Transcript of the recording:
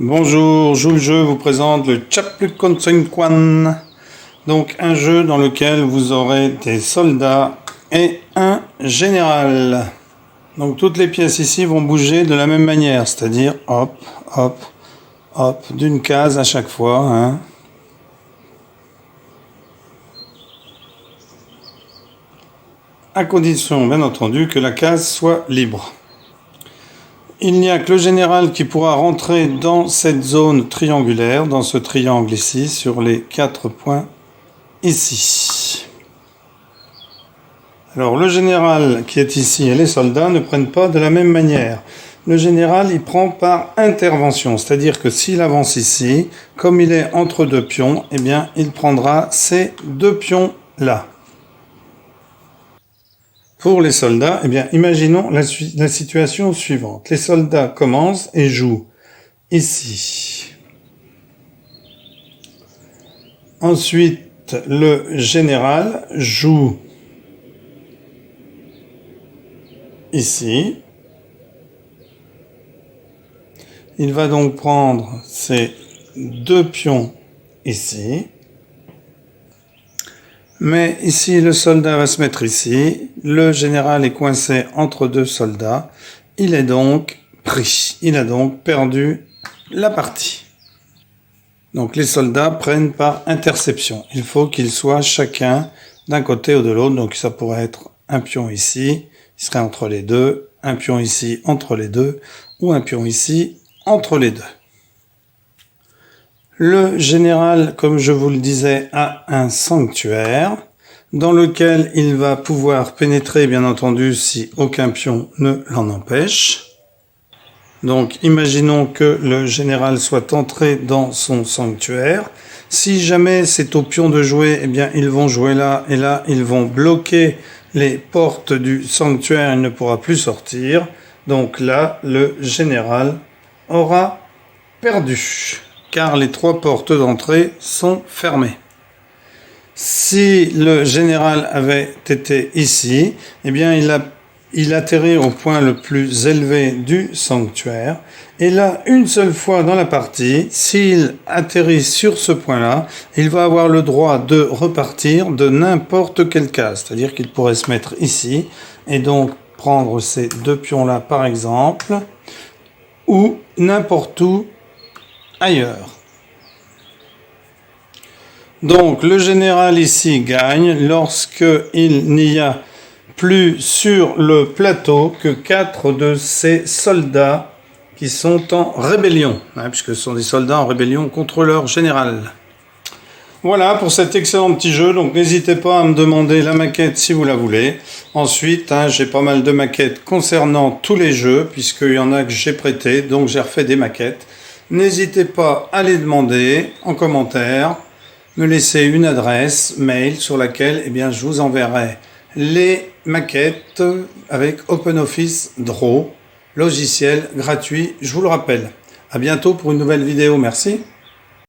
Bonjour, Joue le jeu vous présente le Chaplukonsenkwan. Donc un jeu dans lequel vous aurez des soldats et un général. Donc toutes les pièces ici vont bouger de la même manière, c'est-à-dire hop, hop, hop, d'une case à chaque fois. Hein. À condition, bien entendu, que la case soit libre. Il n'y a que le général qui pourra rentrer dans cette zone triangulaire, dans ce triangle ici, sur les 4 points ici. Alors le général qui est ici et les soldats ne prennent pas de la même manière. Le général, il prend par intervention, c'est-à-dire que s'il avance ici, comme il est entre deux pions, eh bien il prendra ces deux pions-là. Pour les soldats, eh bien, imaginons la situation suivante. Les soldats commencent et jouent ici. Ensuite, le général joue ici. Il va donc prendre ces deux pions ici. Mais ici, le soldat va se mettre ici. Le général est coincé entre deux soldats. Il est donc pris. Il a donc perdu la partie. Donc les soldats prennent par interception. Il faut qu'ils soient chacun d'un côté ou de l'autre. Donc ça pourrait être un pion ici. Il serait entre les deux. Un pion ici entre les deux. Ou un pion ici entre les deux. Le général, comme je vous le disais, a un sanctuaire dans lequel il va pouvoir pénétrer, bien entendu, si aucun pion ne l'en empêche. Donc, imaginons que le général soit entré dans son sanctuaire. Si jamais c'est au pion de jouer, eh bien, ils vont jouer là, et là, ils vont bloquer les portes du sanctuaire, il ne pourra plus sortir. Donc là, le général aura perdu, car les 3 portes d'entrée sont fermées. Si le général avait été ici, eh bien il atterrit au point le plus élevé du sanctuaire. Et là, une seule fois dans la partie, s'il atterrit sur ce point-là, il va avoir le droit de repartir de n'importe quelle case. C'est-à-dire qu'il pourrait se mettre ici, et donc prendre ces 2 pions-là par exemple, ou n'importe où ailleurs. Donc le général ici gagne lorsqu'il n'y a plus sur le plateau que 4 de ses soldats qui sont en rébellion, puisque ce sont des soldats en rébellion contre leur général. Voilà pour cet excellent petit jeu, donc n'hésitez pas à me demander la maquette si vous la voulez. Ensuite, j'ai pas mal de maquettes concernant tous les jeux, puisqu'il y en a que j'ai prêté, donc j'ai refait des maquettes. N'hésitez pas à les demander en commentaire, me laisser une adresse mail sur laquelle je vous enverrai les maquettes avec OpenOffice Draw, logiciel gratuit, je vous le rappelle. À bientôt pour une nouvelle vidéo, merci.